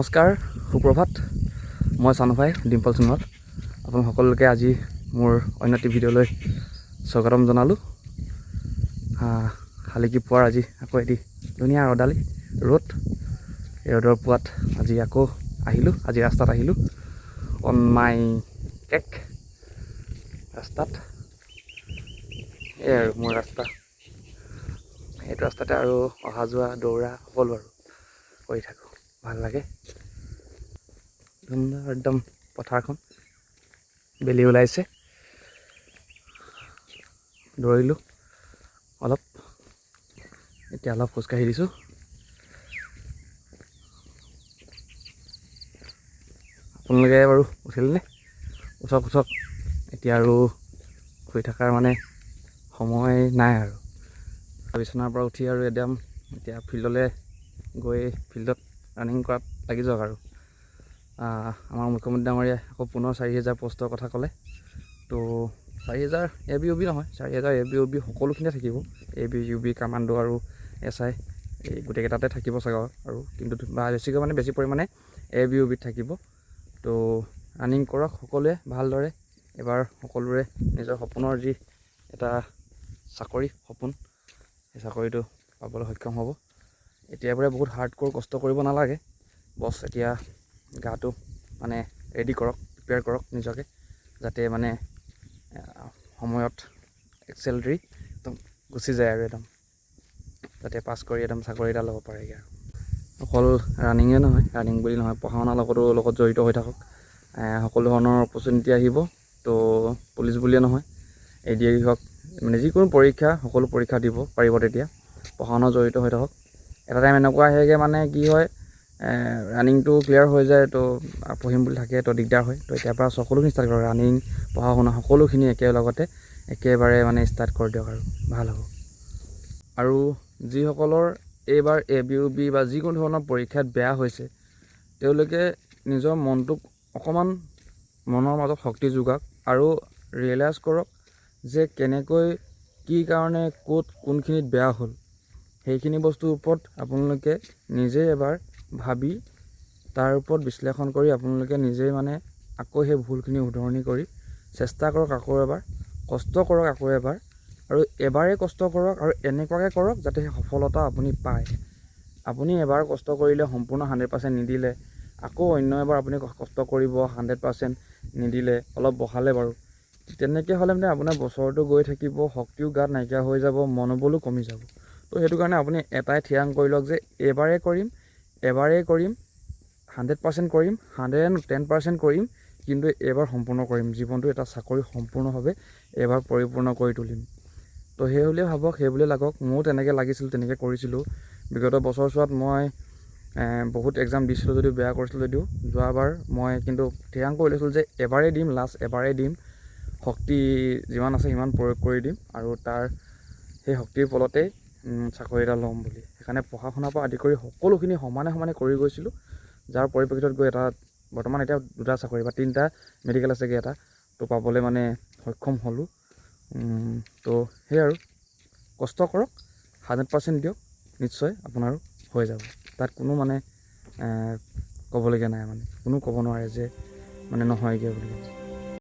নমস্কাৰ, সুপ্ৰভাত। মই চানুভাই ডিম্পল সোণোৱাল। আপোনালোক সকলোকে আজি মোৰ অন্য এটি ভিডিঅ'লৈ স্বাগতম জনালোঁ। শালিকি পুৱাৰ আজি আকৌ এটি ধুনীয়া ৰ'দালি ৰ'দ। এই ৰ'দৰ পোৱাত আজি আকৌ আহিলোঁ। আজি ৰাস্তাত আহিলোঁ অন মাই কেক ৰাস্তাত। এই আৰু মোৰ ৰাস্তা, এইটো ৰাস্তাতে আৰু অহা যোৱা দৌৰা সকলো আৰু কৰি থাকোঁ, ভাল লাগে। সুন্দৰ একদম পথাৰখন, বেলি ওলাইছে। দৌৰিলোঁ অলপ, এতিয়া অলপ খোজকাঢ়ি দিছোঁ। আপোনালোকে বাৰু উঠিলেনে? উঠক। এতিয়া আৰু শুই থকাৰ মানে সময় নাই আৰু। বিচনাৰ পৰা উঠি আৰু এতিয়া ফিল্ডলৈ গৈ ফিল্ডত ৰানিং কৰাত লাগি যাওক আৰু। আমাৰ মুখ্যমন্ত্ৰী ডাঙৰীয়াই আকৌ পুনৰ 4,000 পষ্টৰ কথা ক'লে। তো 4,000 ABOB নহয়, 4,000 ABOB সকলোখিনিতে থাকিব। ABOB, কামাণ্ডো আৰু SI এই গোটেইকেইটাতে থাকিব চাগে আৰু, কিন্তু বেছিকৈ মানে বেছি পৰিমাণে ABOBত থাকিব। তো ৰানিং কৰক সকলোৱে ভালদৰে। এবাৰ সকলোৰে নিজৰ সপোনৰ যি এটা চাকৰি সপোন, সেই চাকৰিটো পাবলৈ সক্ষম হ'ব। এতিয়াৰ পৰাই বহুত হাৰ্ডক'ৰ কষ্ট কৰিব নালাগে। বছ এতিয়া গাটো মানে ৰেডি কৰক, প্ৰিপেয়াৰ কৰক নিজকে, যাতে মানে সময়ত এক্সেলেৰি একদম গুচি যায় আৰু যাতে পাছ কৰি চাকৰি এটা ল'ব পাৰেগৈ আৰু। অকল ৰানিঙে নহয়, ৰানিং বুলি নহয়, পঢ়া শুনাৰ লগত জড়িত হৈ থাকক। সকলো ধৰণৰ অপৰচুনিটি আহিব। তো পুলিচ বুলিয়ে নহয়, ADI হওক, মানে যিকোনো পৰীক্ষা, সকলো পৰীক্ষা দিব পাৰিব তেতিয়া। পঢ়া শুনা জড়িত হৈ থাকক। এটা টাইম এনেকুৱা আহেগৈ মানে কি হয়, ৰানিংটো ক্লিয়াৰ হৈ যায়, তো পঢ়িম বুলি থাকে, তো দিগদাৰ হয়। তো এতিয়াৰ পৰা সকলোখিনি ষ্টাৰ্ট কৰক, ৰানিং পঢ়া শুনা সকলোখিনি একেলগতে একেবাৰে মানে ষ্টাৰ্ট কৰি দিয়ক আৰু ভাল হ'ব। আৰু যিসকলৰ এইবাৰ ABOB বা যিকোনো ধৰণৰ পৰীক্ষাত বেয়া হৈছে, তেওঁলোকে নিজৰ মনটোক অকণমান মনৰ মাজত শক্তি যোগাওক আৰু ৰিয়েলাইজ কৰক যে কেনেকৈ, কি কাৰণে, ক'ত কোনখিনিত বেয়া হ'ল। সেইখিনি বস্তুৰ ওপৰত আপোনালোকে নিজেই এবাৰ ভাবি তাৰ ওপৰত বিশ্লেষণ কৰি আপোনালোকে নিজেই মানে আকৌ সেই ভুলখিনি শুধৰণি কৰি চেষ্টা কৰক, আকৌ এবাৰ কষ্ট কৰক, আকৌ এবাৰ, আৰু এবাৰেই কষ্ট কৰক আৰু এনেকুৱাকৈ কৰক যাতে সেই সফলতা আপুনি পায়। আপুনি এবাৰ কষ্ট কৰিলে সম্পূৰ্ণ 100% নিদিলে, আকৌ অন্য এবাৰ আপুনি কষ্ট কৰিব 100% নিদিলে, অলপ বঢ়ালে বাৰু, তেনেকৈ হ'লে মানে আপোনাৰ বছৰটো গৈ থাকিব, শক্তিও গাত নাইকিয়া হৈ যাব, মনোবলো কমি যাব। তো সেইটো কাৰণে আপুনি এটাই থিৰাং কৰি লওক যে এবাৰেই কৰিম 100% কৰিম, 110% কৰিম, কিন্তু এবাৰ সম্পূৰ্ণ কৰিম। জীৱনটো এটা চাকৰি সম্পূৰ্ণভাৱে এবাৰ পৰিপূৰ্ণ কৰি তুলিম। তো সেই বুলিয়ে ভাবক, সেই বুলিয়ে লাগক। ময়ো তেনেকৈ লাগিছিল, তেনেকৈ কৰিছিলোঁ। বিগত বছৰছোৱাত মই বহুত এক্সাম দিছিলোঁ যদিও, বেয়া কৰিছিলোঁ যদিও, যোৱাবাৰ মই কিন্তু থিৰাং কৰি লৈছিলোঁ যে এবাৰেই দিম, লাষ্ট এবাৰেই দিম, শক্তি যিমান আছে সিমান প্ৰয়োগ কৰি দিম, আৰু সেই শক্তিৰ ফলতেই চাকৰি এটা ল'ম বুলি। সেইকাৰণে পঢ়া শুনাৰ পৰা আদি কৰি সকলোখিনি সমানে কৰি গৈছিলোঁ, যাৰ পৰিপ্ৰেক্ষিতত গৈ বৰ্তমান এতিয়া 2টা চাকৰি বা 3টা মেডিকেল আছেগৈ, এটা তো পাবলৈ মানে সক্ষম হ'লোঁ। তো সেই আৰু কষ্ট কৰক, 100% দিয়ক, নিশ্চয় আপোনাৰো হৈ যাব। তাত কোনো মানে ক'বলগীয়া নাই, মানে কোনো ক'ব নোৱাৰে যে মানে নহয়গৈ বুলি।